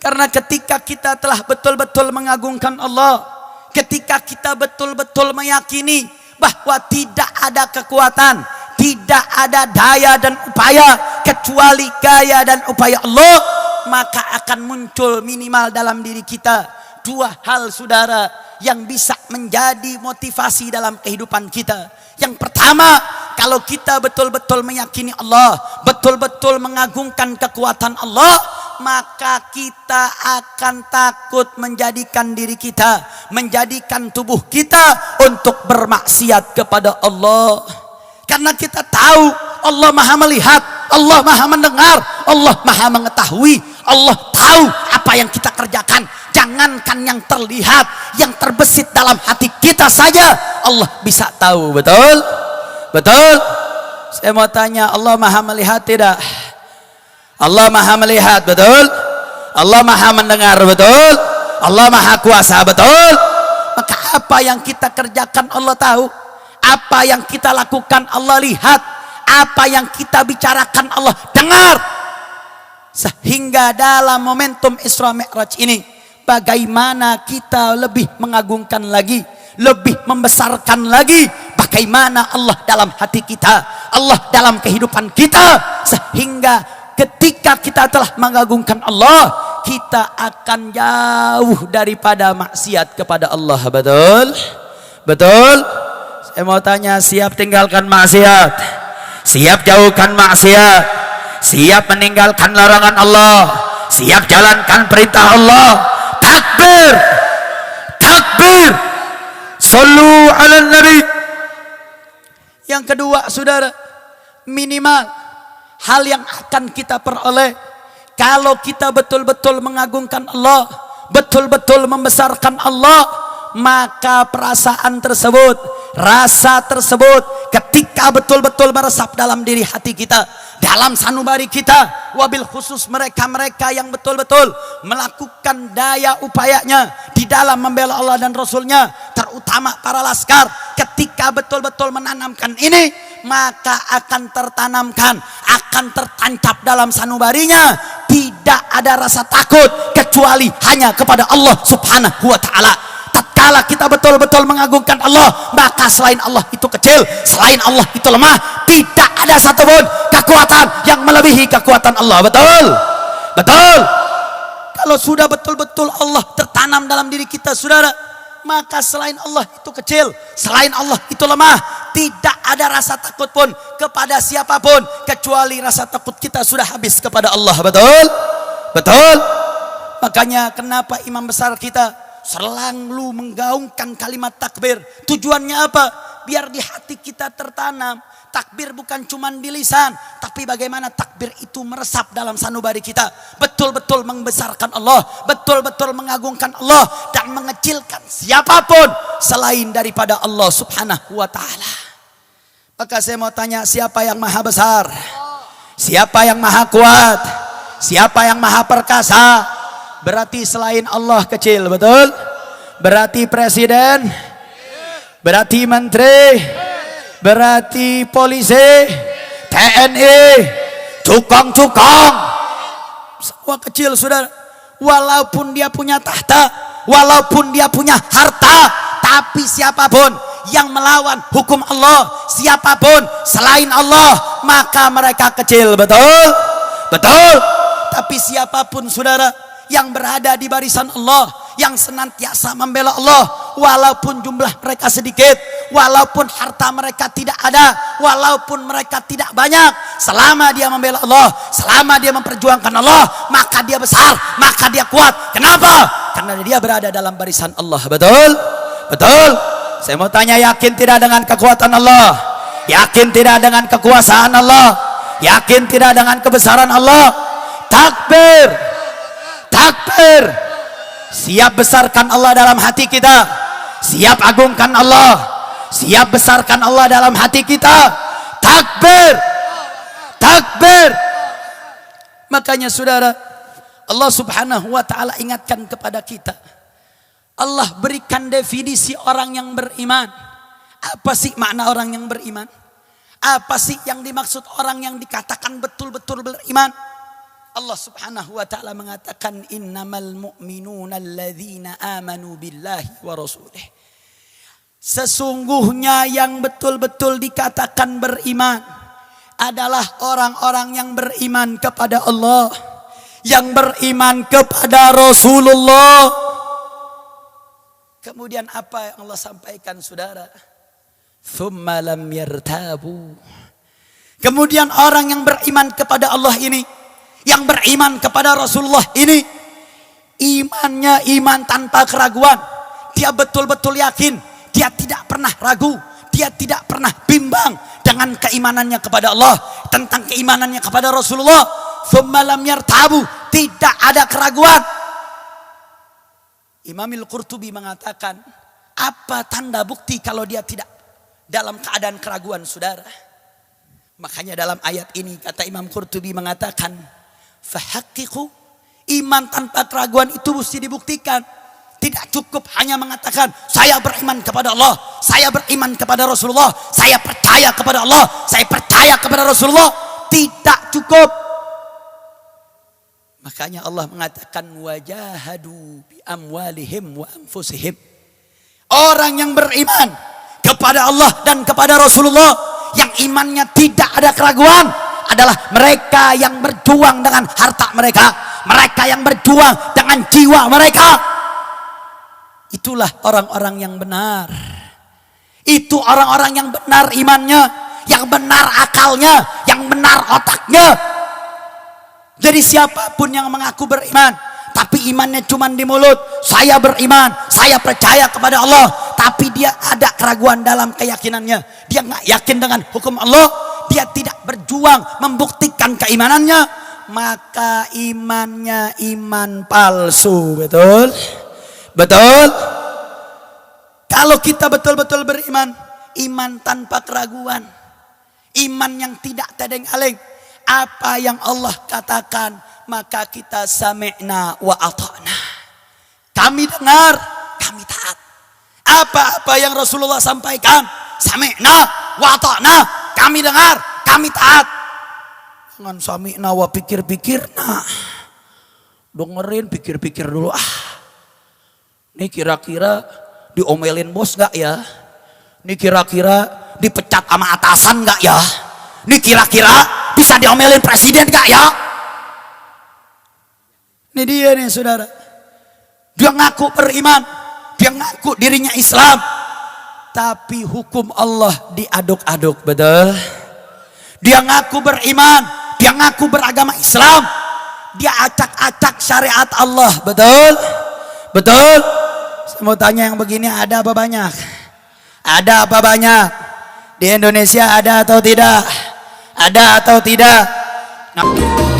Karena ketika kita telah betul-betul mengagungkan Allah, ketika kita betul-betul meyakini bahwa tidak ada kekuatan, tidak ada daya dan upaya kecuali gaya dan upaya Allah, maka akan muncul minimal dalam diri kita dua hal, saudara, yang bisa menjadi motivasi dalam kehidupan kita. Yang pertama, kalau kita betul-betul meyakini Allah, betul-betul mengagungkan kekuatan Allah, maka kita akan takut menjadikan diri kita, menjadikan tubuh kita untuk bermaksiat kepada Allah. Karena kita tahu Allah Maha melihat, Allah Maha mendengar, Allah Maha mengetahui, Allah tahu apa yang kita kerjakan. Jangankan yang terlihat, yang terbesit dalam hati kita saja Allah bisa tahu. Betul? Betul? Saya mau tanya, Allah Maha melihat tidak? Allah Maha melihat, betul? Allah Maha mendengar, betul? Allah Maha kuasa, betul? Maka apa yang kita kerjakan Allah tahu, apa yang kita lakukan Allah lihat, apa yang kita bicarakan Allah dengar. Sehingga dalam momentum Isra Mi'raj ini, bagaimana kita lebih mengagungkan lagi, lebih membesarkan lagi bagaimana Allah dalam hati kita, Allah dalam kehidupan kita. Sehingga ketika kita telah mengagungkan Allah, kita akan jauh daripada maksiat kepada Allah. Betul? Betul? Saya mau tanya, siap tinggalkan maksiat? Siap jauhkan maksiat? Siap meninggalkan larangan Allah? Siap jalankan perintah Allah? Takbir! Takbir! Sallu ala Nabi. Yang kedua, saudara, minimal hal yang akan kita peroleh kalau kita betul-betul mengagungkan Allah, betul-betul membesarkan Allah, maka perasaan tersebut, rasa tersebut ketika betul-betul meresap dalam diri hati kita, dalam sanubari kita, wabil khusus mereka-mereka yang betul-betul melakukan daya upayanya di dalam membela Allah dan Rasulnya, terutama para laskar, ketika betul-betul menanamkan ini, maka akan tertanamkan, akan tertancap dalam sanubarinya, tidak ada rasa takut kecuali hanya kepada Allah Subhanahu wa ta'ala. Tatkala kita betul-betul mengagungkan Allah, maka selain Allah itu kecil, selain Allah itu lemah, tidak ada satupun kekuatan yang melebihi kekuatan Allah. Betul? Betul? Kalau sudah betul-betul Allah tertanam dalam diri kita, saudara, maka selain Allah itu kecil, selain Allah itu lemah, tidak ada rasa takut pun kepada siapapun kecuali rasa takut kita sudah habis kepada Allah. Betul? Betul? Makanya kenapa imam besar kita selalu menggaungkan kalimat takbir? Tujuannya apa? Biar di hati kita tertanam. Takbir bukan cuma di lisan, tapi bagaimana takbir itu meresap dalam sanubari kita, betul-betul membesarkan Allah, betul-betul mengagungkan Allah, dan mengecilkan siapapun selain daripada Allah Subhanahu wa ta'ala. Maka saya mau tanya, siapa yang maha besar? Siapa yang maha kuat? Siapa yang maha perkasa? Berarti selain Allah kecil, betul? Berarti presiden, berarti menteri, berarti polisi, TNI, cukong-cukong, semua kecil, saudara. Walaupun dia punya tahta, walaupun dia punya harta, tapi siapapun yang melawan hukum Allah, siapapun selain Allah, maka mereka kecil. Betul? Betul? Tapi siapapun, saudara, yang berada di barisan Allah, yang senantiasa membela Allah, walaupun jumlah mereka sedikit, walaupun harta mereka tidak ada, walaupun mereka tidak banyak, selama dia membela Allah, selama dia memperjuangkan Allah, maka dia besar, maka dia kuat. Kenapa? Karena dia berada dalam barisan Allah. Betul? Betul? Saya mau tanya, yakin tidak dengan kekuatan Allah? Yakin tidak dengan kekuasaan Allah? Yakin tidak dengan kebesaran Allah? Takbir! Takbir! Siap besarkan Allah dalam hati kita, siap agungkan Allah, siap besarkan Allah dalam hati kita. Takbir! Takbir! Makanya, saudara, Allah Subhanahu wa ta'ala ingatkan kepada kita, Allah berikan definisi orang yang beriman. Apa sih makna orang yang beriman? Apa sih yang dimaksud orang yang dikatakan betul-betul beriman? Allah Subhanahu wa taala mengatakan innamal mu'minuna alladzina amanu billahi wa rasulih. Sesungguhnya yang betul-betul dikatakan beriman adalah orang-orang yang beriman kepada Allah, yang beriman kepada Rasulullah. Kemudian apa yang Allah sampaikan saudara? Tsumma lam yartabu. Kemudian orang yang beriman kepada Allah ini, yang beriman kepada Rasulullah ini, imannya iman tanpa keraguan. Dia betul-betul yakin, dia tidak pernah ragu, dia tidak pernah bimbang dengan keimanannya kepada Allah, tentang keimanannya kepada Rasulullah. Tsumma lam yartabu, tidak ada keraguan. Imam Al-Qurtubi mengatakan, apa tanda bukti kalau dia tidak dalam keadaan keraguan saudara? Makanya dalam ayat ini kata Imam Qurtubi mengatakan, fahaqqiqu, iman tanpa keraguan itu mesti dibuktikan. Tidak cukup hanya mengatakan saya beriman kepada Allah, saya beriman kepada Rasulullah, saya percaya kepada Allah, saya percaya kepada Rasulullah. Tidak cukup. Makanya Allah mengatakan wajahadu bi amwalihim wa anfusihim. Orang yang beriman kepada Allah dan kepada Rasulullah, yang imannya tidak ada keraguan, adalah mereka yang berjuang dengan harta mereka, mereka yang berjuang dengan jiwa mereka. Itulah orang-orang yang benar. Itu orang-orang yang benar imannya, yang benar akalnya, yang benar otaknya. Jadi siapapun yang mengaku beriman, tapi imannya cuma di mulut, saya beriman, saya percaya kepada Allah, tapi dia ada keraguan dalam keyakinannya, dia nggak yakin dengan hukum Allah, dia tidak berjuang membuktikan keimanannya, maka imannya iman palsu. Betul? Betul? Kalau kita betul-betul beriman, iman tanpa keraguan, iman yang tidak tedeng-aleng, apa yang Allah katakan maka kita sami'na wa ata'na, kami dengar, kami taat. Apa-apa yang Rasulullah sampaikan, sami'na wa ata'na, kami dengar, kami taat. Jangan sami'na wa pikir-pikir, nah dengerin, pikir-pikir dulu. Ini kira-kira diomelin bos gak ya? Ini kira-kira dipecat sama atasan gak ya? Ini kira-kira bisa diomelin presiden gak ya? Ini dia nih saudara. Dia ngaku beriman, dia ngaku dirinya Islam, tapi hukum Allah diaduk-aduk. Betul? Dia ngaku beriman, dia ngaku beragama Islam, dia acak-acak syariat Allah. Betul? Betul? Saya mau tanya yang begini ada apa banyak? Ada apa banyak? Di Indonesia ada atau tidak? Ada atau tidak? Nah.